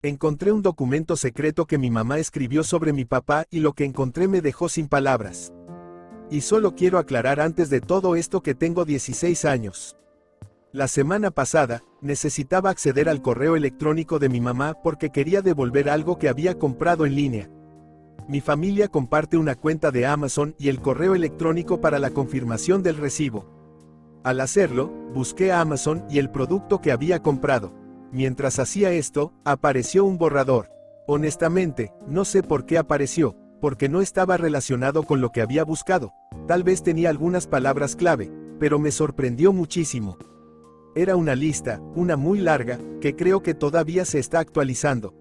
Encontré un documento secreto que mi mamá escribió sobre mi papá y lo que encontré me dejó sin palabras. Y solo quiero aclarar antes de todo esto que tengo 16 años. La semana pasada, necesitaba acceder al correo electrónico de mi mamá porque quería devolver algo que había comprado en línea. Mi familia comparte una cuenta de Amazon y el correo electrónico para la confirmación del recibo. Al hacerlo, busqué a Amazon y el producto que había comprado. Mientras hacía esto, apareció un borrador. Honestamente, no sé por qué apareció, porque no estaba relacionado con lo que había buscado. Tal vez tenía algunas palabras clave, pero me sorprendió muchísimo. Era una lista, una muy larga, que creo que todavía se está actualizando.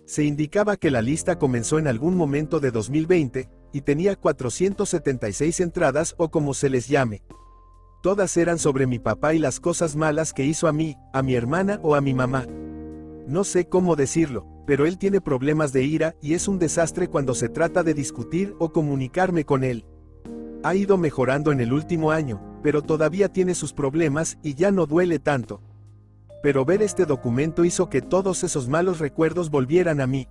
Se indicaba que la lista comenzó en algún momento de 2020, y tenía 476 entradas o como se les llame. Todas eran sobre mi papá y las cosas malas que hizo a mí, a mi hermana o a mi mamá. No sé cómo decirlo, pero él tiene problemas de ira y es un desastre cuando se trata de discutir o comunicarme con él. Ha ido mejorando en el último año, pero todavía tiene sus problemas y ya no duele tanto. Pero ver este documento hizo que todos esos malos recuerdos volvieran a mí.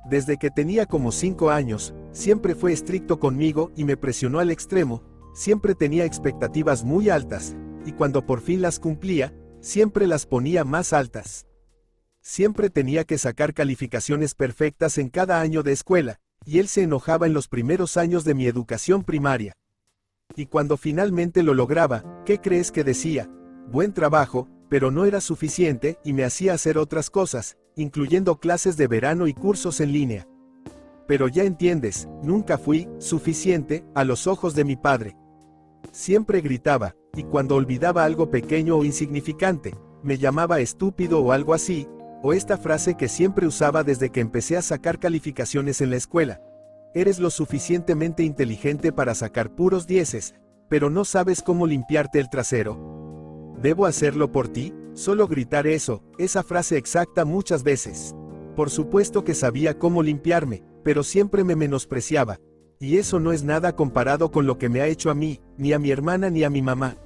Desde que tenía como 5 años, siempre fue estricto conmigo y me presionó al extremo, siempre tenía expectativas muy altas, y cuando por fin las cumplía, siempre las ponía más altas. Siempre tenía que sacar calificaciones perfectas en cada año de escuela, y él se enojaba en los primeros años de mi educación primaria. Y cuando finalmente lo lograba, ¿qué crees que decía? Buen trabajo, pero no era suficiente y me hacía hacer otras cosas, incluyendo clases de verano y cursos en línea. Pero ya entiendes, nunca fui suficiente a los ojos de mi padre. Siempre gritaba, y cuando olvidaba algo pequeño o insignificante, me llamaba estúpido o algo así, o esta frase que siempre usaba desde que empecé a sacar calificaciones en la escuela. Eres lo suficientemente inteligente para sacar puros dieces, pero no sabes cómo limpiarte el trasero. ¿Debo hacerlo por ti? Solo gritar eso, esa frase exacta muchas veces. Por supuesto que sabía cómo limpiarme, pero siempre me menospreciaba. Y eso no es nada comparado con lo que me ha hecho a mí, ni a mi hermana ni a mi mamá.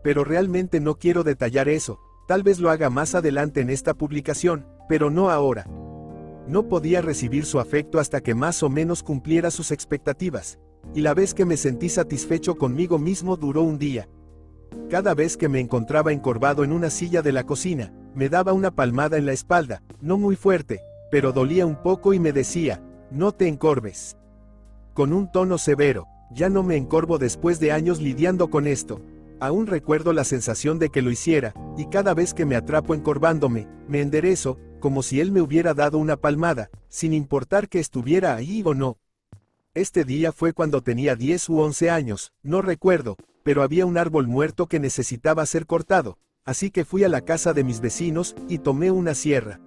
Pero realmente no quiero detallar eso. Tal vez lo haga más adelante en esta publicación, pero no ahora. No podía recibir su afecto hasta que más o menos cumpliera sus expectativas, y la vez que me sentí satisfecho conmigo mismo duró un día. Cada vez que me encontraba encorvado en una silla de la cocina, me daba una palmada en la espalda, no muy fuerte, pero dolía un poco y me decía, no te encorves. Con un tono severo, ya no me encorvo después de años lidiando con esto. Aún recuerdo la sensación de que lo hiciera, y cada vez que me atrapo encorvándome, me enderezo, como si él me hubiera dado una palmada, sin importar que estuviera ahí o no. Este día fue cuando tenía 10 u 11 años, no recuerdo, pero había un árbol muerto que necesitaba ser cortado, así que fui a la casa de mis vecinos y tomé una sierra.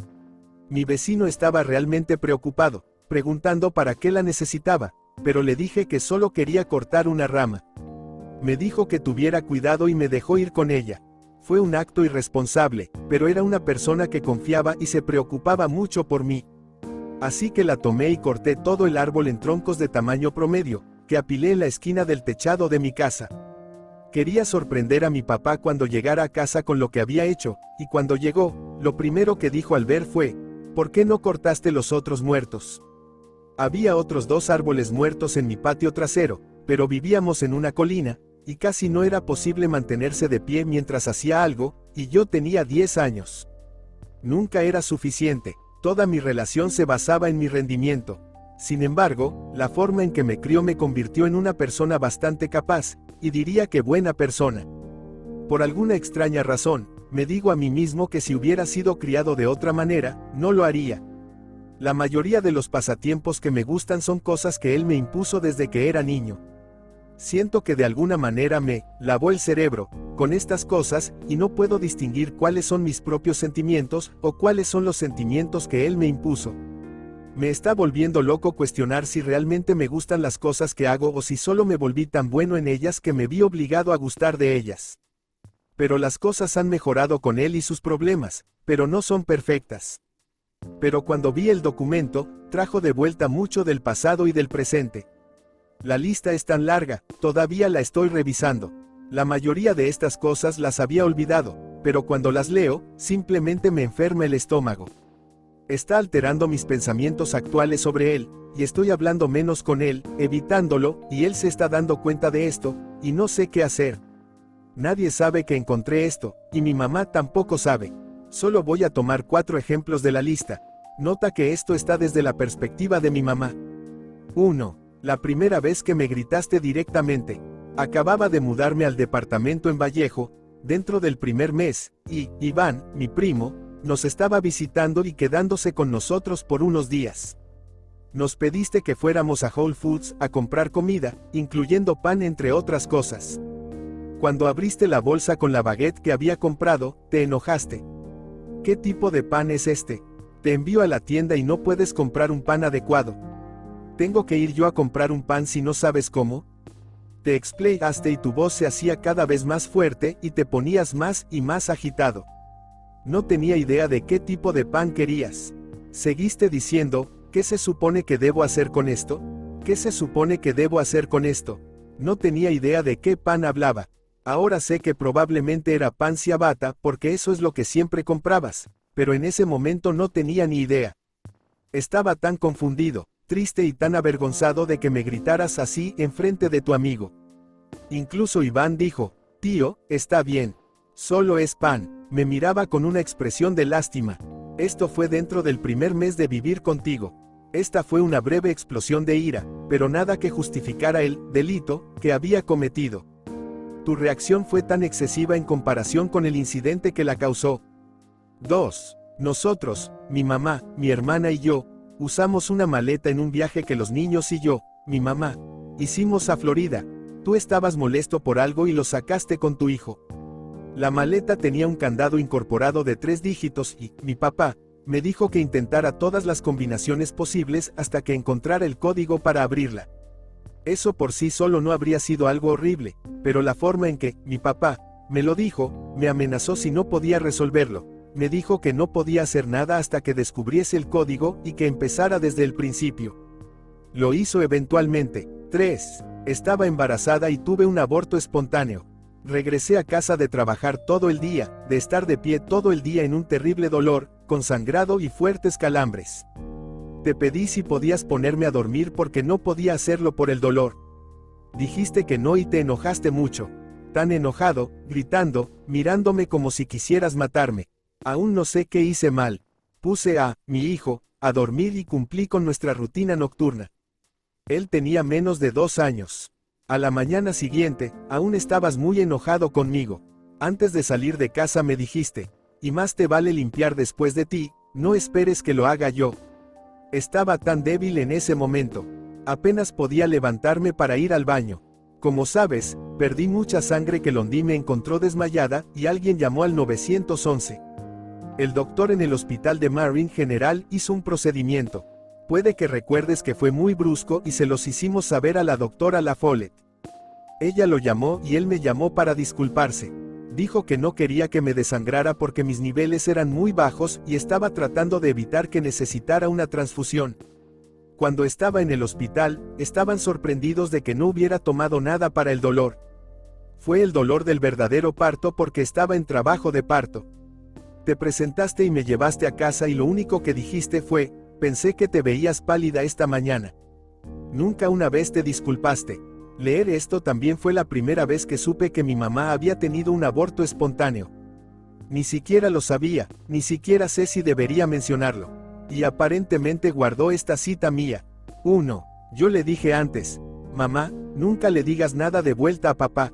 Mi vecino estaba realmente preocupado, preguntando para qué la necesitaba, pero le dije que solo quería cortar una rama. Me dijo que tuviera cuidado y me dejó ir con ella. Fue un acto irresponsable, pero era una persona que confiaba y se preocupaba mucho por mí. Así que la tomé y corté todo el árbol en troncos de tamaño promedio, que apilé en la esquina del techado de mi casa. Quería sorprender a mi papá cuando llegara a casa con lo que había hecho, y cuando llegó, lo primero que dijo al ver fue, ¿por qué no cortaste los otros muertos? Había otros 2 árboles muertos en mi patio trasero, pero vivíamos en una colina, y casi no era posible mantenerse de pie mientras hacía algo, y yo tenía 10 años. Nunca era suficiente, toda mi relación se basaba en mi rendimiento. Sin embargo, la forma en que me crió me convirtió en una persona bastante capaz, y diría que buena persona. Por alguna extraña razón, me digo a mí mismo que si hubiera sido criado de otra manera, no lo haría. La mayoría de los pasatiempos que me gustan son cosas que él me impuso desde que era niño. Siento que de alguna manera me lavó el cerebro con estas cosas y no puedo distinguir cuáles son mis propios sentimientos o cuáles son los sentimientos que él me impuso. Me está volviendo loco cuestionar si realmente me gustan las cosas que hago o si solo me volví tan bueno en ellas que me vi obligado a gustar de ellas. Pero las cosas han mejorado con él y sus problemas, pero no son perfectas. Pero cuando vi el documento, trajo de vuelta mucho del pasado y del presente. La lista es tan larga, todavía la estoy revisando. La mayoría de estas cosas las había olvidado, pero cuando las leo, simplemente me enferma el estómago. Está alterando mis pensamientos actuales sobre él, y estoy hablando menos con él, evitándolo, y él se está dando cuenta de esto, y no sé qué hacer. Nadie sabe que encontré esto, y mi mamá tampoco sabe. Solo voy a tomar 4 ejemplos de la lista. Nota que esto está desde la perspectiva de mi mamá. 1. La primera vez que me gritaste directamente. Acababa de mudarme al departamento en Vallejo, dentro del primer mes, y Iván, mi primo, nos estaba visitando y quedándose con nosotros por unos días. Nos pediste que fuéramos a Whole Foods a comprar comida, incluyendo pan entre otras cosas. Cuando abriste la bolsa con la baguette que había comprado, te enojaste. ¿Qué tipo de pan es este? Te envío a la tienda y no puedes comprar un pan adecuado. ¿Tengo que ir yo a comprar un pan si no sabes cómo? Te explicaste y tu voz se hacía cada vez más fuerte y te ponías más y más agitado. No tenía idea de qué tipo de pan querías. Seguiste diciendo, ¿qué se supone que debo hacer con esto? ¿Qué se supone que debo hacer con esto? No tenía idea de qué pan hablaba. Ahora sé que probablemente era pan ciabatta porque eso es lo que siempre comprabas, pero en ese momento no tenía ni idea. Estaba tan confundido, triste y tan avergonzado de que me gritaras así enfrente de tu amigo. Incluso Iván dijo, tío, está bien. Solo es pan. Me miraba con una expresión de lástima. Esto fue dentro del primer mes de vivir contigo. Esta fue una breve explosión de ira, pero nada que justificara el delito que había cometido. Tu reacción fue tan excesiva en comparación con el incidente que la causó. 2. Nosotros, mi mamá, mi hermana y yo, usamos una maleta en un viaje que los niños y yo, mi mamá, hicimos a Florida. Tú estabas molesto por algo y lo sacaste con tu hijo. La maleta tenía un candado incorporado de 3 dígitos y, mi papá, me dijo que intentara todas las combinaciones posibles hasta que encontrara el código para abrirla. Eso por sí solo no habría sido algo horrible, pero la forma en que, mi papá, me lo dijo, me amenazó si no podía resolverlo. Me dijo que no podía hacer nada hasta que descubriese el código y que empezara desde el principio. Lo hizo eventualmente. 3. Estaba embarazada y tuve un aborto espontáneo. Regresé a casa de trabajar todo el día, de estar de pie todo el día en un terrible dolor, con sangrado y fuertes calambres. Te pedí si podías ponerme a dormir porque no podía hacerlo por el dolor. Dijiste que no y te enojaste mucho. Tan enojado, gritando, mirándome como si quisieras matarme. Aún no sé qué hice mal. Puse a mi hijo a dormir y cumplí con nuestra rutina nocturna. Él tenía menos de 2 años. A la mañana siguiente, aún estabas muy enojado conmigo. Antes de salir de casa me dijiste, y más te vale limpiar después de ti, no esperes que lo haga yo. Estaba tan débil en ese momento. Apenas podía levantarme para ir al baño. Como sabes, perdí mucha sangre que Londi me encontró desmayada y alguien llamó al 911. El doctor en el hospital de Marin General hizo un procedimiento. Puede que recuerdes que fue muy brusco y se los hicimos saber a la doctora La Follette. Ella lo llamó y él me llamó para disculparse. Dijo que no quería que me desangrara porque mis niveles eran muy bajos y estaba tratando de evitar que necesitara una transfusión. Cuando estaba en el hospital, estaban sorprendidos de que no hubiera tomado nada para el dolor. Fue el dolor del verdadero parto porque estaba en trabajo de parto. Te presentaste y me llevaste a casa y lo único que dijiste fue, pensé que te veías pálida esta mañana. Nunca una vez te disculpaste. Leer esto también fue la primera vez que supe que mi mamá había tenido un aborto espontáneo. Ni siquiera lo sabía, ni siquiera sé si debería mencionarlo. Y aparentemente guardó esta cita mía. 1. Yo le dije antes, mamá, nunca le digas nada de vuelta a papá.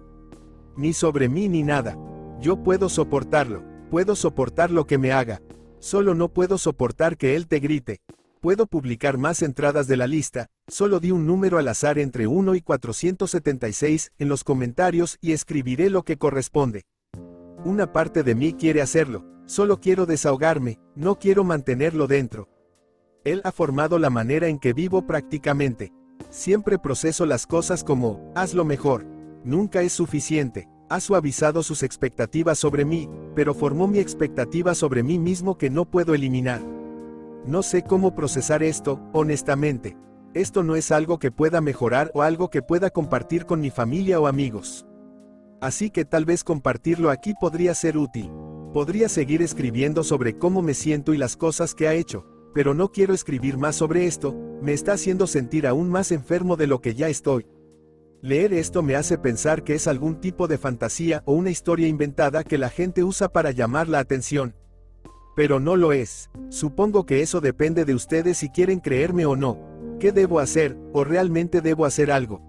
Ni sobre mí ni nada. Yo puedo soportarlo, puedo soportar lo que me haga. Solo no puedo soportar que él te grite. Puedo publicar más entradas de la lista, solo di un número al azar entre 1 y 476 en los comentarios y escribiré lo que corresponde. Una parte de mí quiere hacerlo, solo quiero desahogarme, no quiero mantenerlo dentro. Él ha formado la manera en que vivo prácticamente. Siempre proceso las cosas como, hazlo mejor. Nunca es suficiente. Ha suavizado sus expectativas sobre mí, pero formó mi expectativa sobre mí mismo que no puedo eliminar. No sé cómo procesar esto, honestamente. Esto no es algo que pueda mejorar o algo que pueda compartir con mi familia o amigos. Así que tal vez compartirlo aquí podría ser útil. Podría seguir escribiendo sobre cómo me siento y las cosas que ha hecho, Pero no quiero escribir más sobre esto, me está haciendo sentir aún más enfermo de lo que ya estoy. Leer esto me hace pensar que es algún tipo de fantasía o una historia inventada que la gente usa para llamar la atención. Pero no lo es. Supongo que eso depende de ustedes si quieren creerme o no. ¿Qué debo hacer, o realmente debo hacer algo?